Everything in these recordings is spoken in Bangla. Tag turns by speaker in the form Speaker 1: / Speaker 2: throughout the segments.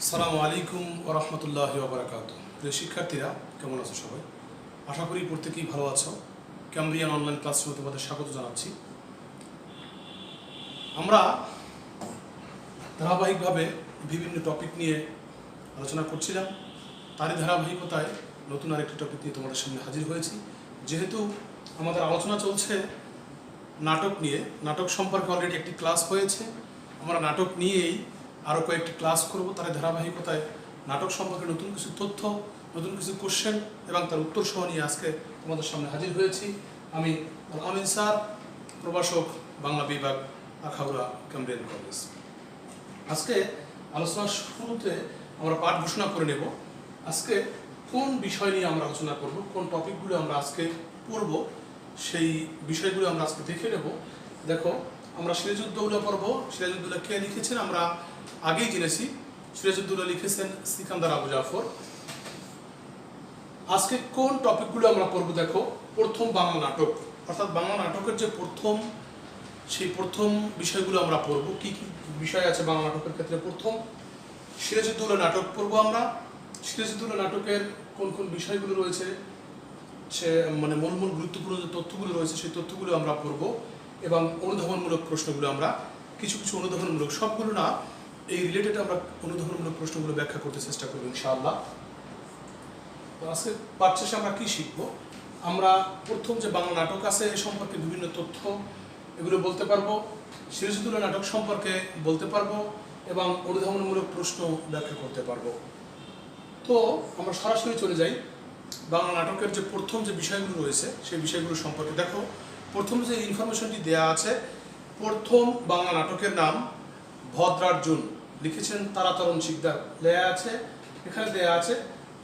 Speaker 1: আসসালামু আলাইকুম ওয়া রাহমাতুল্লাহি ওয়া বারাকাতুহু। প্রিয় শিক্ষার্থীরা, কেমন আছো সবাই? আশা করি প্রত্যেকেই ভালো আছো। ক্যামব্রিয়ান অনলাইন ক্লাসরুমে তোমাদের স্বাগত জানাচ্ছি। আমরা ধারাবাহিকভাবে বিভিন্ন টপিক নিয়ে আলোচনা করছিলাম। তারই ধারাবাহিকতায় নতুন আরেকটি টপিক নিয়ে তোমাদের সামনে হাজির হয়েছি। যেহেতু আমাদের আলোচনা চলছে নাটক নিয়ে, নাটক সম্পর্কে অলরেডি একটি ক্লাস হয়েছে। আমরা নাটক নিয়েই আরও কয়েকটি ক্লাস করব। তার ধারাবাহিকতায় নাটক সম্পর্কে নতুন কিছু তথ্য, নতুন কিছু কোশ্চেন এবং তার উত্তর সহ নিয়ে আজকে তোমাদের সামনে হাজির হয়েছি। আমি আমিন স্যার, প্রভাষক, বাংলা বিভাগ, আখাউড়া ক্যামব্রিয়ান কলেজ। আজকে আলোচনার শুরুতে আমরা পাঠ ঘোষণা করে নেব। আজকে কোন বিষয় নিয়ে আমরা আলোচনা করব, কোন টপিকগুলো আমরা আজকে পড়ব, সেই বিষয়গুলো আমরা আজকে দেখে নেব। দেখো, আমরা সিরাজউদ্দৌলা পড়ব। সিরাজউদ্দৌলা কে লিখেছেন আমরা আগেই জেনেছি। সিরাজউদ্দৌলা লিখেছেন সিকান্দার আবু জাফর। আজকে কোন টপিকগুলো আমরা পড়ব? দেখো, প্রথম বাংলা নাটক, অর্থাৎ বাংলা নাটকের যে সেই প্রথম বিষয়গুলো আমরা পড়ব। কি কি বিষয় আছে বাংলা নাটকের ক্ষেত্রে? প্রথম সিরাজউদ্দৌলা নাটক পড়ব আমরা। সিরাজউদ্দৌলা নাটকের কোন কোন বিষয়গুলো রয়েছে, সে মূল গুরুত্বপূর্ণ যে তথ্যগুলো রয়েছে সেই তথ্যগুলো আমরা পড়ব এবং অনুধাবনমূলক প্রশ্নগুলো আমরা কিছু অনুধাবনমূলক, সবগুলো না, এই রিলেটেড আমরা অনুধাবনমূলক প্রশ্নগুলো ব্যাখ্যা করতে চেষ্টা করব ইনশাআল্লাহ। তো আজকে পাঠ শেষে আমরা কি শিখবো? আমরা প্রথম যে বাংলা নাটক আছে এ সম্পর্কে বিভিন্ন তথ্য এগুলো বলতে পারবো, সিরাজউদ্দৌলা নাটক সম্পর্কে বলতে পারবো এবং অনুধাবনমূলক প্রশ্ন ব্যাখ্যা করতে পারবো। তো আমরা সরাসরি চলে যাই বাংলা নাটকের যে প্রথম যে বিষয়গুলো রয়েছে সেই বিষয়গুলো সম্পর্কে। দেখো, প্রথম যে ইনফরমেশনটি দেয়া আছে, প্রথম বাংলা নাটকের নাম ভদ্রার্জুন, লিখেছেন তারাচরণ শিকদার। দেয়া আছে, এখানে দেয়া আছে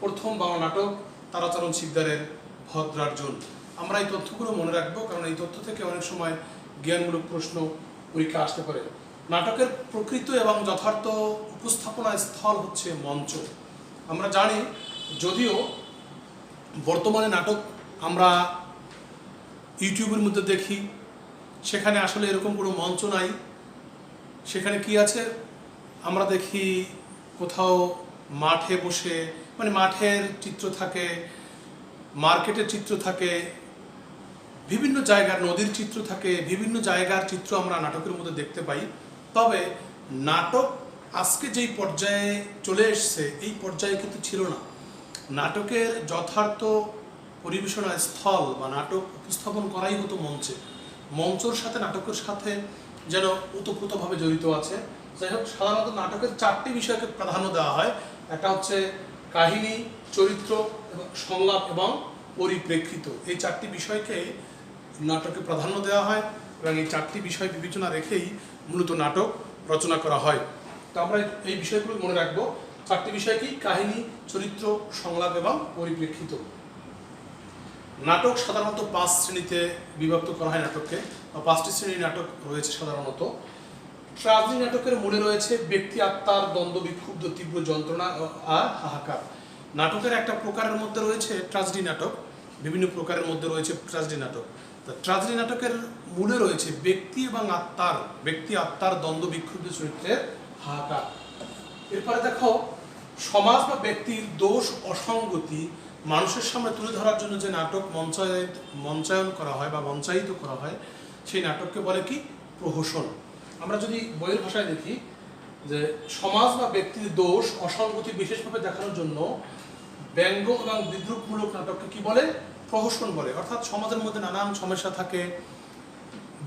Speaker 1: প্রথম বাংলা নাটক তারাচরণ শিকদারের ভদ্রার্জুন। আমরা এই তথ্যগুলো মনে রাখবো, কারণ এই তথ্য থেকে অনেক সময় জ্ঞানমূলক প্রশ্ন পরীক্ষা আসতে পারে। নাটকের প্রকৃত এবং যথার্থ উপস্থাপনা স্থল হচ্ছে মঞ্চ। আমরা জানি, যদিও বর্তমানে নাটক আমরা ইউটিউবের মধ্যে দেখি, সেখানে আসলে এরকম কোনো মঞ্চ নাই। সেখানে কি আছে, আমরা দেখি কোথাও মাঠে বসে, মাঠের চিত্র থাকে, মার্কেটের চিত্র থাকে, বিভিন্ন জায়গার নদীর চিত্র থাকে, বিভিন্ন জায়গার চিত্র আমরা নাটকের মধ্যে দেখতে পাই। তবে নাটক আজকে যেই পর্যায়ে চলে এসছে, এই পর্যায়ে কিন্তু ছিল না। নাটকের যথার্থ পরিবেশনা স্থল বা নাটক উপস্থাপন করাই হতো মঞ্চে। মঞ্চের সাথে নাটকের সাথে যেন ওতপ্রোতভাবে জড়িত আছে। যাই হোক, সাধারণত নাটকের চারটি বিষয়কে প্রাধান্য দেওয়া হয়। একটা হচ্ছে কাহিনী, চরিত্র এবং সংলাপ এবং পরিপ্রেক্ষিত। এই চারটি বিষয়কে নাটকে প্রাধান্য দেওয়া হয় এবং এই চারটি বিষয় বিবেচনা রেখেই মূলত নাটক রচনা করা হয়। তো আমরা এই বিষয়গুলো মনে রাখবো। চারটি বিষয় কি? কাহিনী, চরিত্র, সংলাপ এবং পরিপ্রেক্ষিত। নাটক সাধারণত 5 শ্রেণীতে বিভক্ত করা হয় নাটককে, বা 5টি শ্রেণীর নাটক রয়েছে সাধারণত। ট্র্যাজেডি নাটকের মূলে রয়েছে ব্যক্তি আত্মার দ্বন্দ্ব, বিক্ষুব্ধ তীব্র যন্ত্রণা আর হাহাকার। নাটকের একটা প্রকারের মধ্যে রয়েছে ট্র্যাজেডি নাটক, বিভিন্ন প্রকারের মধ্যে রয়েছে ট্র্যাজেডি নাটক। ট্র্যাজেডি নাটকের মূলে রয়েছে ব্যক্তি আত্মার দ্বন্দ্ব, বিক্ষুব্ধ চরিত্রের হাহাকার। এরপরে দেখো, সমাজ বা ব্যক্তির দোষ, অসঙ্গতি মানুষের সামনে তুলে ধরার জন্য যে নাটক মঞ্চায়ন করা হয় বা মঞ্চায়িত করা হয়, সেই নাটককে বলে কি? প্রহসন। আমরা যদি বইয়ের ভাষায় দেখি যে সমাজ বা ব্যক্তির দোষ, অসঙ্গতি বিশেষভাবে দেখানোর জন্য ব্যঙ্গ এবং বিদ্রূপমূলক নাটককে কি বলে? প্রহসন বলে। অর্থাৎ সমাজের মধ্যে নানান সমস্যা থাকে,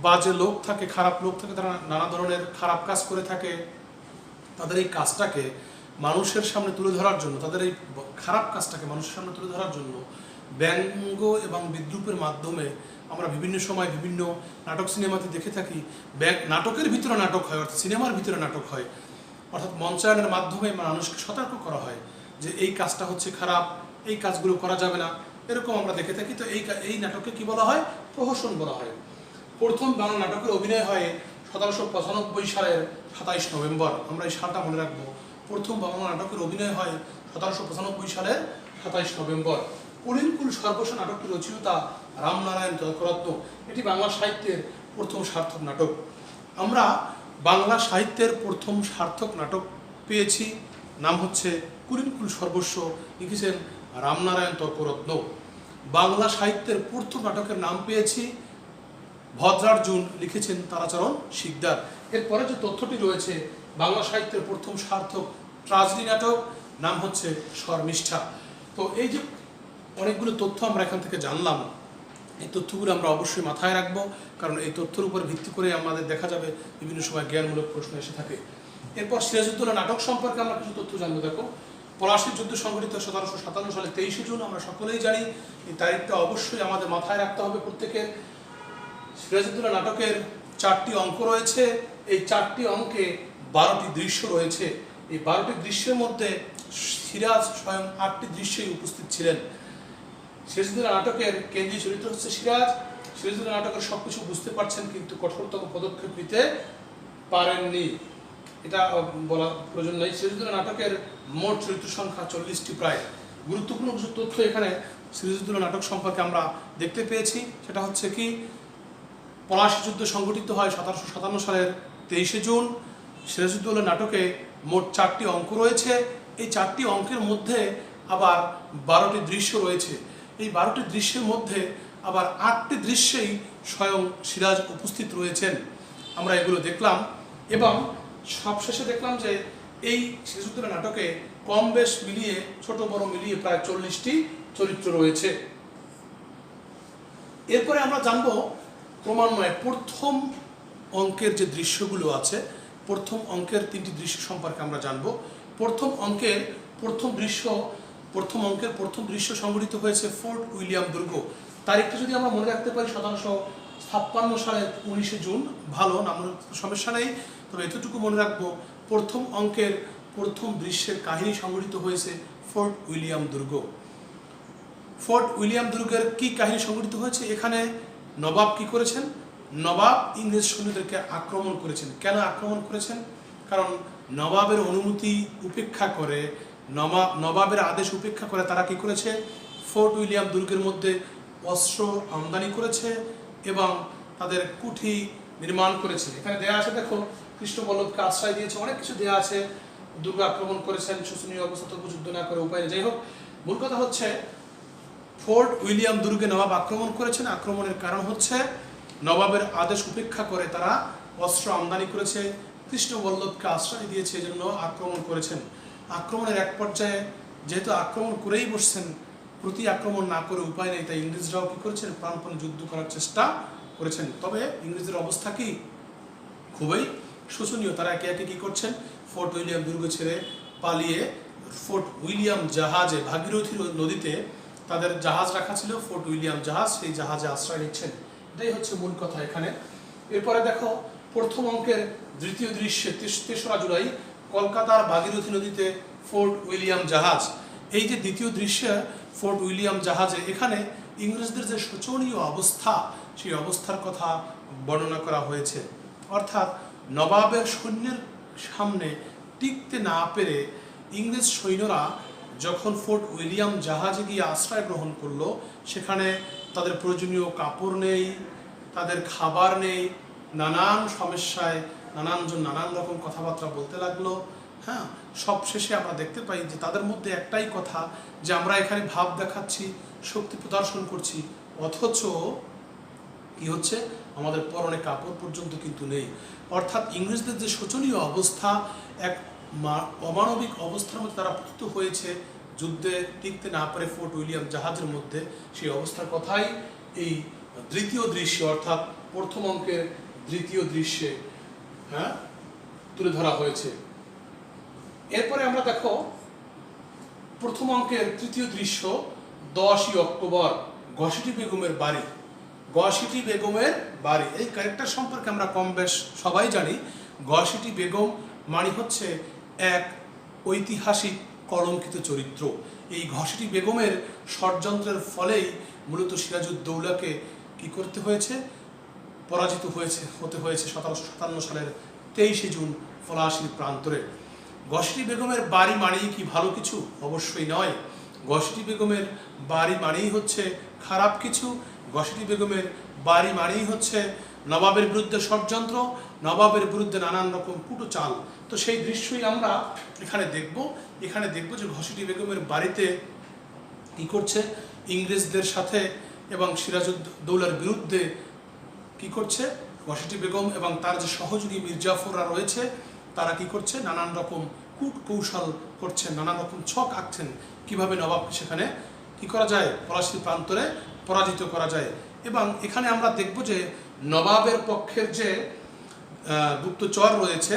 Speaker 1: বাজে লোক থাকে, খারাপ লোক থাকে, তারা নানা ধরনের খারাপ কাজ করে থাকে। তাদের এই কাজটাকে মানুষের সামনে তুলে ধরার জন্য, তাদের এই খারাপ কাজটাকে মানুষের সামনে তুলে ধরার জন্য ব্যঙ্গ এবং বিদ্রূপের মাধ্যমে আমরা বিভিন্ন সময় বিভিন্ন নাটক সিনেমাতে দেখে থাকি। নাটকের ভিতরে নাটক হয়, অর্থাৎ সিনেমার ভিতরে নাটক হয়, অর্থাৎ মঞ্চায়নের মাধ্যমে মানুষকে সতর্ক করা হয় যে এই কাজটা হচ্ছে খারাপ, এই কাজগুলো করা যাবে না, এরকম আমরা দেখে থাকি। তো এই নাটককে কি বলা হয়? প্রহসন বলা হয়। প্রথম বাংলা নাটকের অভিনয় হয় 1795 সালের 27 নভেম্বর। আমরা এই সালটা মনে রাখবো। প্রথম বাংলা নাটকের অভিনয় হয় 1795 সালের 27 নভেম্বর। কলিনকুল সর্বস্ব নাটকটির রচয়িতা রামনারায়ণ তর্করত্ন। এটি বাংলা সাহিত্যের প্রথম সার্থক নাটক। আমরা বাংলা সাহিত্যের প্রথম সার্থক নাটক পেয়েছি নাম হচ্ছে কুলিনকুল সর্বস্ব, লিখেছেন রামনারায়ণ তর্করত্ন। বাংলা সাহিত্যের প্রথম নাটকের নাম পেয়েছি ভদ্রার্জুন, লিখেছেন তারাচরণ শিকদার। এরপরে যে তথ্যটি রয়েছে, বাংলা সাহিত্যের প্রথম সার্থক ট্রাজেডি নাটক, নাম হচ্ছে শর্মিষ্ঠা। তো এই যে অনেকগুলো তথ্য আমরা এখান থেকে জানলাম, এই তথ্যগুলো আমরা অবশ্যই মাথায় রাখবো, কারণ এই তথ্যের উপর ভিত্তি করে আমাদের দেখা যাবে বিভিন্ন সময় জ্ঞানমূলক প্রশ্ন এসে থাকে। এরপর সিরাজউদ্দৌলা নাটক সম্পর্কে আমরা কিছু তথ্য জানবো। দেখো, পলাশীর যুদ্ধ সংঘটিত 1757 সালে 23শে জুন, আমরা সকলেই জানি। এই তারিখটা অবশ্যই আমাদের মাথায় রাখতে হবে প্রত্যেকের। সিরাজউদ্দৌলা নাটকের 4টি অঙ্ক রয়েছে, এই 4টি অঙ্কে 12টি দৃশ্য রয়েছে। এই 12টি দৃশ্যের মধ্যে সিরাজ স্বয়ং 8টি দৃশ্যেই উপস্থিত ছিলেন। সিরাজউদ্দৌলা নাটকের কেন্দ্রীয় চরিত্র হচ্ছে সিরাজ। সিরাজউদ্দৌলা নাটকের সবকিছু বুঝতে পারছেন, কিন্তু কঠোরতম পদক্ষেপ নিতে পারেননি, এটা বলা প্রয়োজন নেই। সিরাজউদ্দৌলা নাটকের মোট চরিত্র সংখ্যা 40টি প্রায়। গুরুত্বপূর্ণ কিছু তথ্য এখানে সিরাজউদ্দৌলা নাটক সম্পর্কে আমরা দেখতে পেয়েছি। সেটা হচ্ছে কি, পলাশী যুদ্ধ সংঘটিত হয় 1757 সালের 23শে জুন। সিরাজউদ্দৌলা নাটকে মোট 4টি অঙ্ক রয়েছে। এই 4টি অঙ্কের মধ্যে আবার 12টি দৃশ্য রয়েছে। এই 12টি দৃশ্যের মধ্যে আবার 8টি দৃশ্যেই স্বয়ং সিরাজ উপস্থিত রয়েছেন। আমরা এগুলো দেখলাম, এবং সবশেষে দেখলাম যে এই সিরাজউদ্দৌলা নাটকে কম বেশ মিলিয়ে, ছোট বড় মিলিয়ে প্রায় 40টি চরিত্র রয়েছে। এরপরে আমরা জানবো ক্রমান্বয়ে প্রথম অঙ্কের যে দৃশ্যগুলো আছে, প্রথম অঙ্কের 3টি দৃশ্য সম্পর্কে আমরা জানবো। প্রথম অঙ্কের প্রথম দৃশ্য সংঘটিত হয়েছে ফোর্ট উইলিয়াম দুর্গ। তারিখটা যদি আমরা মনে রাখতে পারি 1756 সালের 19শে জুন, ভালো, নাম সমস্যা নেই, তবে এতটুকু মনে রাখবো, প্রথম অঙ্কের প্রথম দৃশ্যের কাহিনী সংঘটিত হয়েছে ফোর্ট উইলিয়াম দুর্গ। ফোর্ট উইলিয়াম দুর্গের কি কাহিনী সংঘটিত হয়েছে? এখানে নবাব কি করেছেন? নবাব ইংরেজ সৈন্যদেরকে আক্রমণ করেছেন। কেন আক্রমণ করেছেন? কারণ নবাবের অনুমতি উপেক্ষা করে, নবাবের আদেশ উপেক্ষা করে তারা কি করেছে, ফোর্ট উইলিয়াম দুর্গের মধ্যে অস্ত্র আমদানি করেছে এবং তাদের কুঠি নির্মাণ করেছে। এখানে দেয়া আছে, দেখো, কৃষ্ণবল্লভকে আশ্রয় দিয়েছে, অনেক কিছু দেয়া আছে। দুর্গ আক্রমণ করেছেন, শোচনীয় অবস্থা, তবু যুদ্ধ না করে উপায় নেই। যাই হোক, মূল কথা হচ্ছে ফোর্ট উইলিয়াম দুর্গে নবাব আক্রমণ করেছেন। আক্রমণের কারণ হচ্ছে নবাবের আদেশ উপেক্ষা করে তারা অস্ত্র আমদানি করেছে, কৃষ্ণবল্লভকে আশ্রয় দিয়েছে, এজন্য আক্রমণ করেছেন। আক্রমণের এক পর্যায়ে যেহেতু আক্রমণ করেই বসছেন, প্রতি আক্রমণ না করে উপায় নেই, তাই ইংরেজরাও কি করেছেন, প্রাণপণে যুদ্ধ করার চেষ্টা করেছেন। তবে ইংরেজদের অবস্থা কি, খুবই শোচনীয়। তারা একে একে কি করছেন, ফোর্ট উইলিয়াম দুর্গ ছেড়ে পালিয়ে ফোর্ট উইলিয়াম জাহাজে, ভাগীরথী নদীতে তাদের জাহাজ রাখা ছিল, ফোর্ট উইলিয়াম জাহাজ, সেই জাহাজে আশ্রয় নিচ্ছেন। এটাই হচ্ছে মূল কথা এখানে। এরপরে দেখো, প্রথম অঙ্কের দ্বিতীয় দৃশ্যে 3রা জুলাই কলকাতার ভাগীরথী নদীতে ফোর্ট উইলিয়াম জাহাজ। এই যে দ্বিতীয় দৃশ্যে ফোর্ট উইলিয়াম জাহাজে, এখানে ইংরেজদের যে শোচনীয় অবস্থা, সেই অবস্থার কথা বর্ণনা করা হয়েছে। অর্থাৎ নবাবের সৈন্যের সামনে টিকতে না পেরে ইংরেজ সৈন্যরা যখন ফোর্ট উইলিয়াম জাহাজে গিয়ে আশ্রয় গ্রহণ করলো, সেখানে তাদের প্রয়োজনীয় কাপড় নেই, তাদের খাবার নেই, নানান সমস্যায় নানানজন নানান রকম কথাবার্তা বলতে লাগলো। হ্যাঁ, সব শেষে আমরা দেখতে পাই যে তাদের মধ্যে একটাই কথা, যে আমরা এখানে ভাব দেখাচ্ছি, শক্তি প্রদর্শন করছি, অথচ কি হচ্ছে, আমাদের পরনে কাপড় পর্যন্ত কিন্তু নেই। অর্থাৎ ইংরেজদের যে শোচনীয় অবস্থা, এক অমানবিক অবস্থার মধ্যে তারা পতিত হয়েছে, যুদ্ধে টিকতে না পারে ফোর্ট উইলিয়াম জাহাজের মধ্যে, সেই অবস্থার কথাই এই দ্বিতীয় দৃশ্য, অর্থাৎ প্রথম অঙ্কের দ্বিতীয় দৃশ্যে তুলে ধরা হয়েছে। এরপরে আমরা দেখো, প্রথম অঙ্কের তৃতীয় দৃশ্য 10ই অক্টোবর, ঘসেটি বেগমের বাড়ি। ঘসেটি বেগমের বাড়ি, এই ক্যারেক্টার সম্পর্কে আমরা কম বেশ সবাই জানি। ঘসেটি বেগম মানে হচ্ছে এক ঐতিহাসিক কলঙ্কিত চরিত্র। এই ঘসেটি বেগমের ষড়যন্ত্রের ফলেই মূলত সিরাজউদ্দৌলাকে কি করতে হয়েছে, পরাজিত হতে হয়েছে 1757 সালের 23শে জুন পলাশীর প্রান্তরে। ঘসেটি বেগমের বাড়ি মানেই কি ভালো কিছু? অবশ্যই নয়। ঘসেটি বেগমের বাড়ি মানেই হচ্ছে খারাপ কিছু। ঘসেটি বেগমের বাড়ি মানেই হচ্ছে নবাবের বিরুদ্ধে ষড়যন্ত্র, নবাবের বিরুদ্ধে নানান রকম কুটো চাল। তো সেই দৃশ্যই আমরা এখানে দেখব যে ঘসেটি বেগমের বাড়িতে কি করছে ইংরেজদের সাথে এবং সিরাজউদ্দৌলার বিরুদ্ধে কি করছে ঘসেটি বেগম এবং তার যে সহযোগী মির্জাফররা রয়েছে তারা কি করছে নানান রকম কূট কৌশল করছেন, নানান রকম ছক আঁকছেন কিভাবে নবাবকে সেখানে কি করা যায় পলাশীর প্রান্তরে পরাজিত করা যায়। এবং এখানে আমরা দেখব যে নবাবের পক্ষের যে গুপ্তচর রয়েছে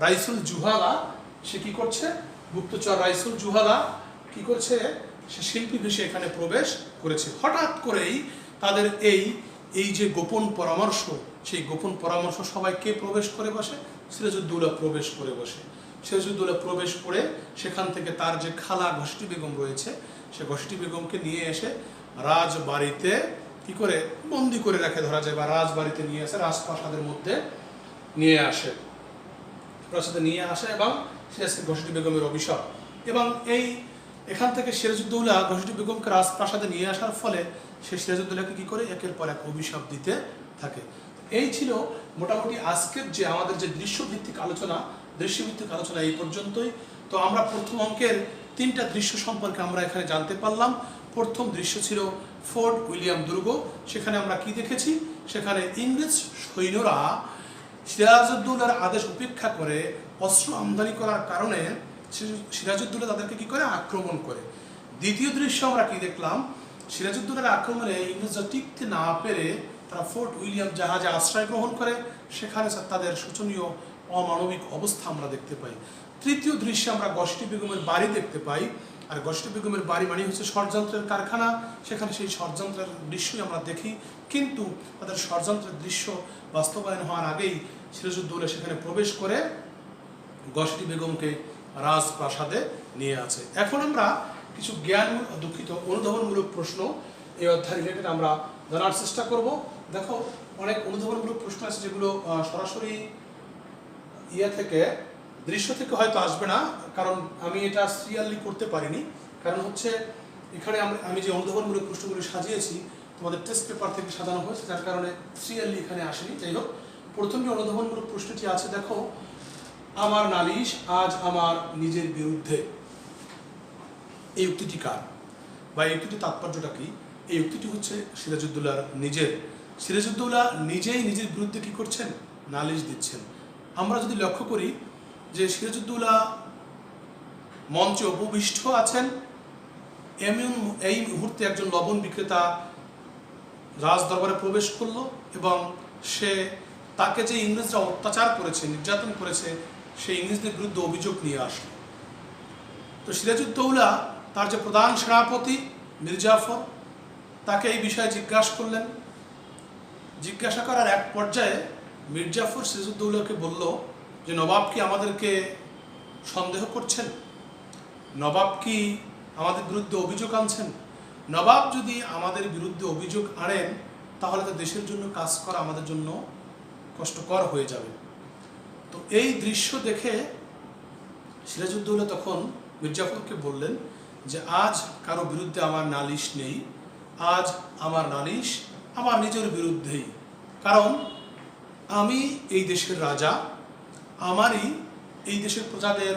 Speaker 1: রাইসুল জুহালা, সে কি করছে গুপ্তচর রাইসুল জুহালা কি করছে সে শিল্পী বেশে এখানে প্রবেশ করেছে। হঠাৎ করেই তাদের এই যে গোপন পরামর্শ, সেই গোপন পরামর্শ সবাই কে প্রবেশ করে বসে? সিরাজউদ্দৌলা প্রবেশ করে বসে। সিরাজউদ্দৌলা প্রবেশ করে সেখান থেকে তার যে খালা ঘসেটি বেগম রয়েছে সে ঘসেটি বেগমকে নিয়ে এসে রাজবাড়িতে কি করে বন্দি করে রাখে ধরা যায়, বা রাজবাড়িতে নিয়ে আসে, রাজপ্রাসাদের মধ্যে নিয়ে আসে, প্রাসাদে নিয়ে আসে এবং ঘসেটি বেগমের অভিশাপ। এবং এখান থেকে সিরাজউদ্দৌলা ঘসেটি বেগমকে রাজপ্রাসাদে নিয়ে আসার ফলে সে সিরাজউদ্দৌলাকে কি করে একের পর এক অভিশাপ দিতে থাকে। এই ছিল মোটামুটি আজকের যে আমাদের যে দৃশ্যভিত্তিক আলোচনা এই পর্যন্তই। তো আমরা প্রথম অঙ্কের 3টা দৃশ্য সম্পর্কে আমরা এখানে জানতে পারলাম। প্রথম দৃশ্য ছিল ফোর্ট উইলিয়াম দুর্গ। সেখানে আমরা কি দেখেছি? সেখানে ইংরেজ সৈন্যরা সিরাজউদ্দৌলার আদেশ উপেক্ষা করে অস্ত্র আমদানি করার কারণে সিরাজউদ্দৌলা তাদেরকে কি করে আক্রমণ করে। দ্বিতীয় দৃশ্য আমরা কি দেখলাম? সিরাজউদ্দৌলার আক্রমণে ইংরেজরা টিকতে না পেরে তারা ফোর্ট উইলিয়াম জাহাজে আশ্রয় গ্রহণ করে, সেখানে তাদের শোচনীয় অমানবিক অবস্থা আমরা দেখতে পাই। তৃতীয় দৃশ্যে আমরা ঘসেটি বেগমের বাড়ি দেখতে পাই। আর ঘসেটি বেগমের বাড়ি মানে হচ্ছে ষড়যন্ত্রের কারখানা, সেখানে সেই ষড়যন্ত্রের দৃশ্যই আমরা দেখি। কিন্তু তাদের ষড়যন্ত্রের দৃশ্য বাস্তবায়ন হওয়ার আগেই সিরাজউদ্দৌলা সেখানে প্রবেশ করে ঘসেটি বেগমকে রাজপ্রাসাদে নিয়ে আসে। এখন আমরা কিছু অনুধাবনমূলক প্রশ্ন এই অধ্যায় রিলেটেড আমরা জানার চেষ্টা করব। দেখো অনেক অনুধাবনমূলক প্রশ্ন আছে যেগুলো সরাসরি দৃশ্য থেকে হয়তো আসবে না, কারণ আমি এটা সিরিয়ালি করতে পারিনি। কারণ হচ্ছে এখানে আমি যে অনুধাবনমূলক প্রশ্নগুলি সাজিয়েছি তোমাদের টেস্ট পেপার থেকে সাজানো হয়েছে, যার কারণে সিরিয়ালি এখানে আসেনি। যাই হোক, প্রথম যে অনুধাবনমূলক প্রশ্নটি আছে, দেখো আমার নালিশ আজ আমার নিজের বিরুদ্ধে, এই উক্তিটি কার বা এই উক্তিটির তাৎপর্যটা কি? এই উক্তিটি হচ্ছে সিরাজউদ্দৌলার নিজের। সিরাজউদ্দৌলা নিজেই নিজের বিরুদ্ধে কি করছেন? নালিশ দিচ্ছেন। আমরা যদি লক্ষ্য করি যে সিরাজউদ্দৌলা মঞ্চে উপবিষ্ট আছেন, এই মুহূর্তে একজন লবণ বিক্রেতা রাজ দরবারে প্রবেশ করলো এবং তাকে যে ইংরেজরা অত্যাচার করেছে, নির্যাতন করেছে, সেই ইংরেজদের বিরুদ্ধে অভিযোগ নিয়ে আসলো। তো সিরাজউদ্দৌলা তার যে প্রধান সেনাপতি মির্জাফর তাকে এই বিষয়ে জিজ্ঞাসা করলেন। জিজ্ঞাসা করার এক পর্যায়ে মির্জাফর সিরাজউদ্দৌলাকে বলল যে নবাব কি আমাদেরকে সন্দেহ করছেন? নবাব কি আমাদের বিরুদ্ধে অভিযোগ আনছেন? নবাব যদি আমাদের বিরুদ্ধে অভিযোগ আনেন তাহলে তো দেশের জন্য কাজ করা আমাদের জন্য কষ্টকর হয়ে যাবে। তো এই দৃশ্য দেখে সিরাজউদ্দৌলা তখন মির্জাফরকে বললেন যে আজ কারো বিরুদ্ধে আমার নালিশ নেই, আজ আমার নালিশ আমার নিজের বিরুদ্ধেই। কারণ আমি এই দেশের রাজা, আমারই এই দেশের প্রজাদের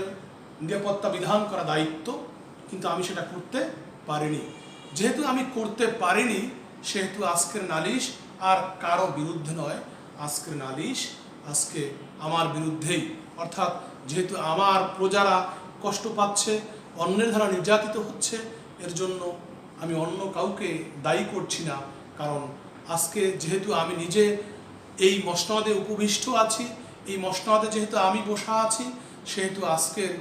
Speaker 1: নিরাপত্তা বিধান করা দায়িত্ব, কিন্তু আমি সেটা করতে পারিনি। যেহেতু আমি করতে পারিনি সেহেতু আজকের নালিশ আর কারো বিরুদ্ধে নয়, আজকের নালিশ আজকে আমার বিরুদ্ধেই। অর্থাৎ যেহেতু আমার প্রজারা কষ্ট পাচ্ছে, অন্যের দ্বারা নির্যাতিত হচ্ছে, এর জন্য আমি অন্য কাউকে দায়ী করছি না। কারণ আজকে যেহেতু আমি নিজে এই মসনদে উপবিষ্ট আছি, এই মসনদে যেহেতু আমি বসা আছি, সেহেতু আজকের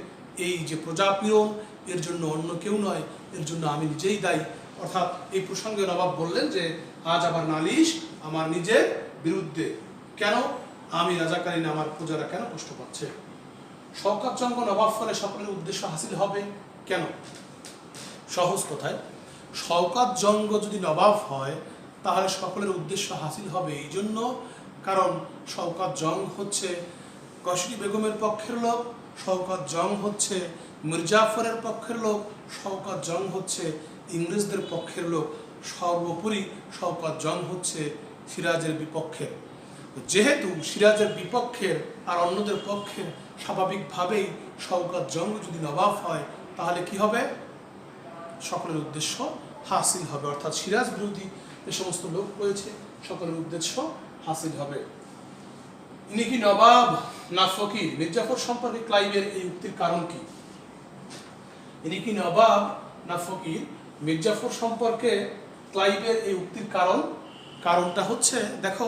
Speaker 1: এই যে প্রজাপীড়ন এর জন্য অন্য কেউ নয়, এর জন্য আমি নিজেই দায়ী। অর্থাৎ এই প্রসঙ্গে নবাব বললেন যে আজ আমার নালিশ আমার নিজের বিরুদ্ধে। কেন? আমি রাজাকালীন আমার প্রজারা কেন কষ্ট পাচ্ছে? শওকত জঙ্গ নবাব ফলে সকলের উদ্দেশ্য হাসিল হবে কেন? সহজ কথায়, শওকত জঙ্গ যদি নবাব হয় তাহলে সকলের উদ্দেশ্য হাসিল হবে এই জন্য, কারণ শওকত জং হচ্ছে ঘসেটি বেগমের পক্ষের লোক, শওকত জং হচ্ছে মির্জাফরের পক্ষের লোক, শওকত জং হচ্ছে ইংরেজদের পক্ষের লোক, সর্বোপরি শওকত জং হচ্ছে সিরাজের বিপক্ষের। যেহেতু সিরাজের বিপক্ষের আর অন্যদের পক্ষের স্বাভাবিকভাবেই শওকত জং যদি নবাব হয়, তাহলে কি হবে? সকলের উদ্দেশ্য হাসিল হবে, অর্থাৎ সিরাজ বিরোধী যে সমস্ত লোক রয়েছে সকলের উদ্দেশ্য হাসিল হবে। ইনি কি নবাব না ফকির? মির্জাফর সম্পর্কে ক্লাইভের এই উক্তির কারণ কি? ইনি কি নবাব না ফকির? মির্জাফর সম্পর্কে ক্লাইভের এই উক্তির কারণটা হচ্ছে, দেখো,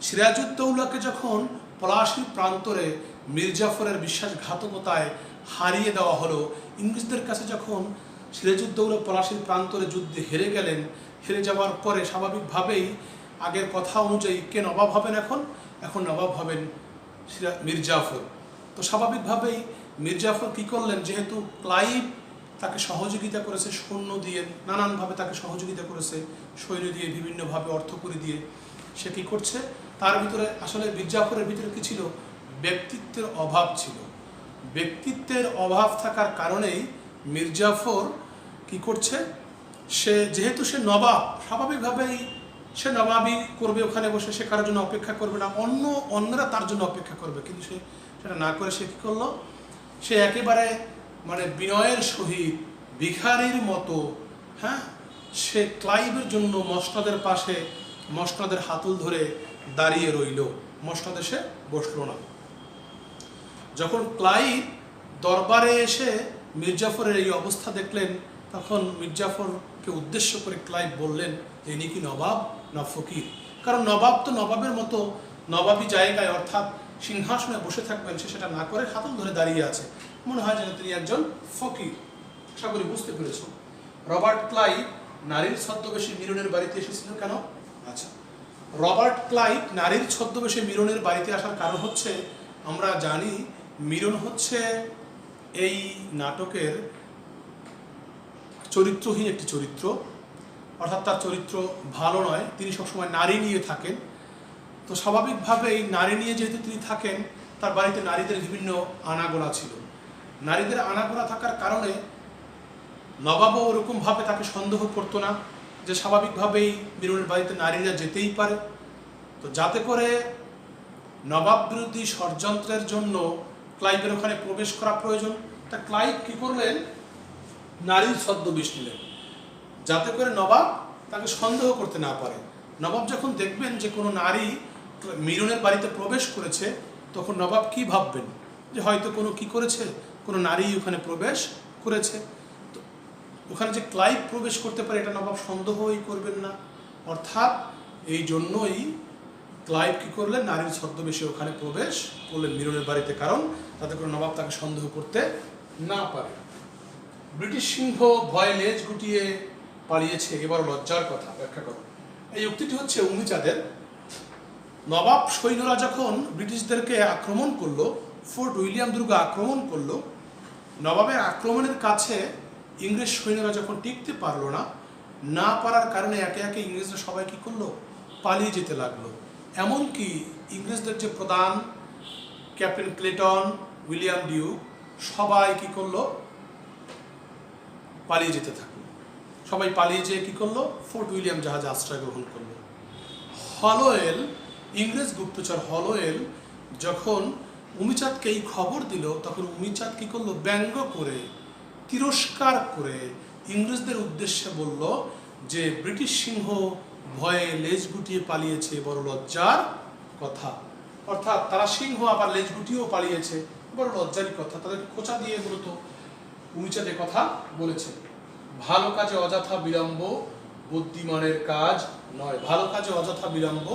Speaker 1: সিরাজউদ্দৌলাকে যখন পলাশীর প্রান্তরে মির্জাফরের বিশ্বাসঘাতকতায় হারিয়ে দেওয়া হলো, ইংরেজদের কাছে যখন সিরাজউদ্দৌলা পলাশীর প্রান্তরে যুদ্ধে হেরে গেলেন, হেরে যাওয়ার পরে স্বাভাবিকভাবেই আগের কথা অনুযায়ী কে নবাব হবেন? এখন নবাব হবেন মির্জাফর। তো স্বাভাবিকভাবেই মির্জাফর কি করলেন, যেহেতু ক্লাইভ তাকে সহযোগিতা করেছে সৈন্য দিয়ে, নানানভাবে তাকে সহযোগিতা করেছে সৈন্য দিয়ে, বিভিন্নভাবে অর্থ করে দিয়ে, সে কি করছে, তার ভিতরে আসলে মির্জাফরের ভিতরে কি ছিল? ব্যক্তিত্বের অভাব ছিল। ব্যক্তিত্বের অভাব থাকার কারণেই মির্জাফর কি করছে, যেহেতু সে নবাব, স্বাভাবিকভাবেই সে নবাবই করবে, ওখানে বসে সে কারোর জন্য অপেক্ষা করবে না, অন্যরা তার জন্য অপেক্ষা করবে, কিন্তু সে সেটা না করে সে কি করলো, সে একেবারে বিনয়ের সহিত ভিখারির মতো, হ্যাঁ, সে ক্লাইভের জন্য মসনদের পাশে মসনদের হাতল ধরে দাঁড়িয়ে রইল, মসনদে সে বসলো না। যখন ক্লাইভ দরবারে এসে মির্জাফরের এই অবস্থা দেখলেন, তখন মির্জাফরকে উদ্দেশ্য করে ক্লাইভ বললেন যে ইনি কি নবাব না ফকির? কারণ নবাব তো নবাবের মতো নবাবী জায়গায়, অর্থাৎ সিংহাসনে বসে থাকবেন, সে সেটা না করে হাতল ধরে দাঁড়িয়ে আছে, মনে হয় যেন তিনি একজন ফকির। আশা করি বুঝতে পেরেছ। রবার্ট ক্লাইভ নারীর ছদ্মবেশে মিরনের বাড়িতে এসেছিল কেন? আচ্ছা, রবার্ট ক্লাইভ নারীর ছদ্মবেশে মিরনের বাড়িতে আসার কারণ হচ্ছে, আমরা জানি মিরন হচ্ছে এই নাটকের চরিত্রহীন একটি চরিত্র, অর্থাৎ তার চরিত্র ভালো নয়, তিনি সবসময় নারী নিয়ে থাকেন। তো স্বাভাবিকভাবেই নারী নিয়ে যেহেতু তিনি থাকেন, তার বাড়িতে নারীদের বিভিন্ন আনাগোনা ছিল। নারীদের আনাগোনা থাকার কারণে নবাবও ওরকমভাবে তাকে সন্দেহ করতো না যে স্বাভাবিকভাবেই মিরনের বাড়িতে নারীরা যেতেই পারে। তো যাতে করে নবাব বিরোধী ষড়যন্ত্রের জন্য ক্লাইভের ওখানে প্রবেশ করা প্রয়োজন, তা ক্লাইভ কি করলেন, নারীর ছদ্মবেশ নিলেন, যাতে করে নবাব তাকে সন্দেহ করতে না পারে। নবাব যখন দেখবেন যে কোনো নারী মিরনের বাড়িতে প্রবেশ করেছে, তখন নবাব কি ভাববেন, যে হয়তো কোনো কি করেছে, কোনো নারী ওখানে প্রবেশ করেছে। তো ওখানে যে ক্লাইভ প্রবেশ করতে পারে এটা নবাব সন্দেহই করবেন না, অর্থাৎ এই জন্যই ক্লাইভ কি করলেন, নারীর ছদ্মবেশে ওখানে প্রবেশ করলেন মিরনের বাড়িতে, কারণ তাতে করে নবাব তাকে সন্দেহ করতে না পারে। ব্রিটিশ সিংহ ভয়ে লেজ গুটিয়ে পালিয়েছে, এবার লজ্জার কথা ব্যাখ্যা করো। এই উক্তিটি হচ্ছে উমিচাঁদের। নবাব সৈন্যরা যখন ব্রিটিশদেরকে আক্রমণ করলো, ফোর্ট উইলিয়াম দুর্গ আক্রমণ করলো, নবাবের আক্রমণের কাছে ইংরেজ সৈন্যরা যখন টিকতে পারলো না পারার কারণে একে একে ইংরেজরা সবাই কি করলো, পালিয়ে যেতে লাগলো। এমনকি ইংরেজদের যে প্রধান ক্যাপ্টেন ক্লেটন, উইলিয়াম ডিউক, সবাই কি করলো, পালিয়ে যেতে থাকলো। সবাই পালিয়ে যেয়ে কি করলো, ফোর্ট উইলিয়াম জাহাজে আশ্রয় গ্রহণ করলো। হলোয়েল, ইংরেজ গুপ্তচর হলোয়েল যখন উমিচাঁদকে এই খবর দিল, তখন উমিচাঁদ কি করলো, ব্যঙ্গ করে, তিরস্কার করে ইংরেজদের উদ্দেশ্যে বলল যে ব্রিটিশ সিংহ ভয়ে লেজ গুটিয়ে পালিয়েছে, বড় লজ্জার কথা। অর্থাৎ তারা সিংহ আবার লেজ গুটিয়েও পালিয়েছে, বড় লজ্জারই কথা। তাদেরকে খোঁচা দিয়ে মূলত উমিচাঁদ কথা বলেছে। ভালো কাজে অযথা বিলম্ব বুদ্ধিমানের কাজ নয়, ভালো কাজে অযথা বিলম্ব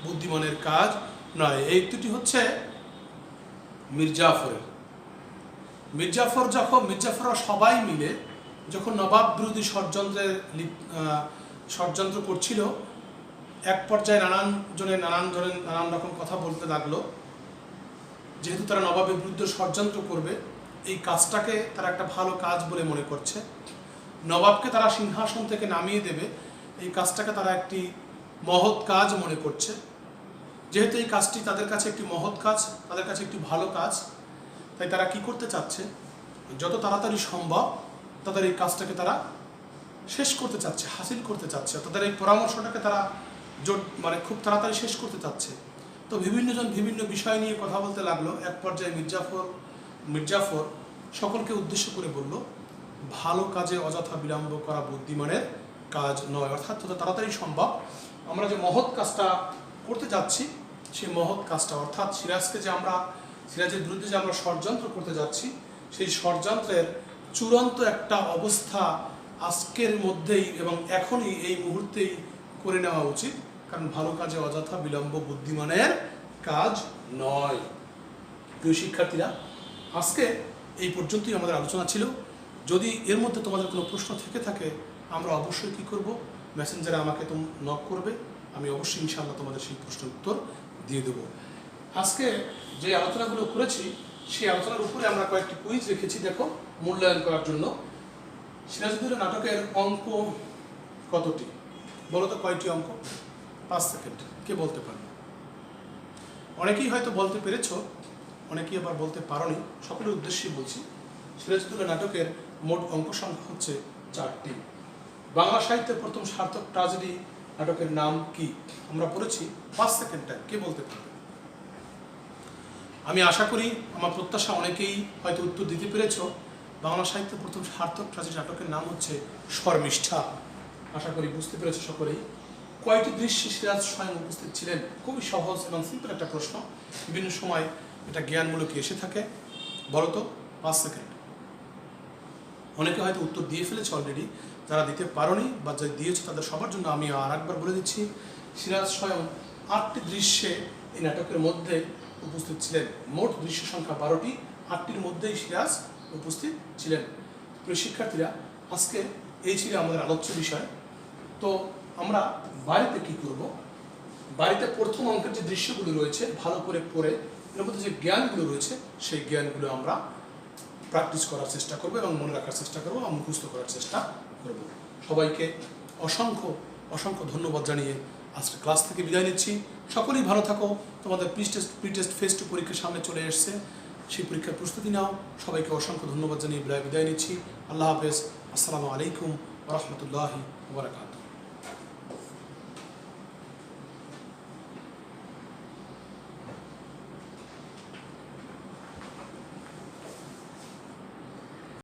Speaker 1: বুদ্ধিমানের কাজ নয়। এই দুটি হচ্ছে মির্জাফরের। মির্জাফররা সবাই মিলে যখন নবাব বিরোধী ষড়যন্ত্র করছিল, এক পর্যায়ে নানান রকম কথা বলতে লাগলো। যেহেতু তারা নবাবের বিরুদ্ধে ষড়যন্ত্র করবে, এই কাজটাকে তারা একটা ভালো কাজ বলে মনে করছে, নবাবকে তারা সিংহাসন থেকে নামিয়ে দেবে, এই কাজটাকে তারা একটি মহৎ কাজ মনে করছে। যেহেতু এই কাজটি তাদের কাছে একটি মহৎ কাজ, তাদের কাছে একটি ভালো কাজ, তাই তারা কি করতে চাচ্ছে, যত তাড়াতাড়ি সম্ভব তাদের এই কাজটাকে তারা শেষ করতে চাচ্ছে, হাসিল করতে চাচ্ছে। তাদের এই পরামর্শটাকে তারা খুব তাড়াতাড়ি শেষ করতে চাচ্ছে। তো বিভিন্নজন বিভিন্ন বিষয় নিয়ে কথা বলতে লাগলো। এক পর্যায়ে মির্জাফর সকলকে উদ্দেশ্য করে বলল, ভালো কাজে অযথা বিলম্ব করা বুদ্ধিমানের কাজ নয়, অর্থাৎ যত তাড়াতাড়ি সম্ভব আমরা যে মহৎ কাজটা করতে যাচ্ছি সেই মহৎ কাজটা, অর্থাৎ সিরাজের বিরুদ্ধে যে আমরা ষড়যন্ত্র করতে যাচ্ছি সেই ষড়যন্ত্রের চূড়ান্ত একটা অবস্থা আজকের মধ্যেই এবং এখনই এই মুহূর্তেই করে নেওয়া উচিত, কারণ ভালো কাজে অযথা বিলম্ব বুদ্ধিমানের কাজ নয়। প্রিয় শিক্ষার্থীরা, আজকে এই পর্যন্তই আমাদের আলোচনা ছিল। যদি এর মধ্যে তোমাদের কোনো প্রশ্ন থেকে থাকে আমরা অবশ্যই কী করব, মেসেঞ্জারে আমাকে নক করবে, আমি অবশ্যই ইনশাআল্লাহ তোমাদের সেই প্রশ্নের উত্তর দিয়ে দেবো। আজকে যে আলোচনাগুলো করেছি সেই আলোচনার উপরে আমরা কয়েকটি কুইজ রেখেছি, দেখো, মূল্যায়ন করার জন্য। সিরাজউদ্দৌলা নাটকের অঙ্ক কতটি? বলো তো কয়টি অঙ্ক? 5 সেকেন্ড। কে বলতে পারবে? অনেকেই হয়তো বলতে পেরেছো, অনেকেই আবার বলতে পারোনি। সকলের উদ্দেশ্যেই বলছি, সিরাজউদ্দৌলা নাটকের মোট অঙ্ক সংখ্যা হচ্ছে 4টি। বাংলা সাহিত্যের প্রথম সার্থক ট্র্যাজেডি নাটকের নাম কি? আমরা পড়েছি। 5 সেকেন্ড টাইম। কে বলতে পারবে? আমি আশা করি, আমার প্রত্যাশা অনেকেই হয়তো উত্তর দিতে পেরেছো। বাংলা সাহিত্যের প্রথম সার্থক ট্র্যাজেডি নাটকের নাম হচ্ছে শর্মিষ্ঠা। আশা করি বুঝতে পেরেছো সকলেই। কয়টি দৃশ্যে সিরাজ স্বয়ং উপস্থিত ছিলেন? খুবই সহজ এবং সিম্পল একটা প্রশ্ন, বিভিন্ন সময় এটা জ্ঞানমূলক এসে থাকে। বলো তো 5 সেকেন্ড। অনেকে হয়তো উত্তর দিয়ে ফেলেছে অলরেডি, যারা দিতে পারোনি বা যারা দিয়েছে তাদের সবার জন্য আমি আর একবার বলে দিচ্ছি। সিরাজ স্বয়ং 8টি দৃশ্যে এই নাটকের মধ্যে উপস্থিত ছিলেন। মোট দৃশ্য সংখ্যা 12টি, 8টির মধ্যেই সিরাজ উপস্থিত ছিলেন। প্রিয় শিক্ষার্থীরা, আজকে এই ছিল আমাদের আলোচ্য বিষয়। তো আমরা বাড়িতে কি করব? বাড়িতে প্রথম অঙ্কের যে দৃশ্যগুলো রয়েছে ভালো করে পড়ে এর মধ্যে যে জ্ঞানগুলো রয়েছে সেই জ্ঞানগুলো আমরা প্র্যাকটিস করার চেষ্টা করব এবং মনে রাখার চেষ্টা করব এবং মুখস্থ করার চেষ্টা করব। সবাইকে অসংখ্য অসংখ্য ধন্যবাদ জানিয়ে আজকে ক্লাস থেকে বিদায় নিচ্ছি। সকলেই ভালো থাকো। তোমাদের প্রি টেস্ট ফেজ 2 পরীক্ষার সামনে চলে এসছে, সেই পরীক্ষার প্রস্তুতি নাও। সবাইকে অসংখ্য ধন্যবাদ জানিয়ে বিদায় নিচ্ছি। আল্লাহ হাফেজ। আসসালামু আলাইকুম ওয়া রাহমাতুল্লাহি ওয়া বারাকাতুহু।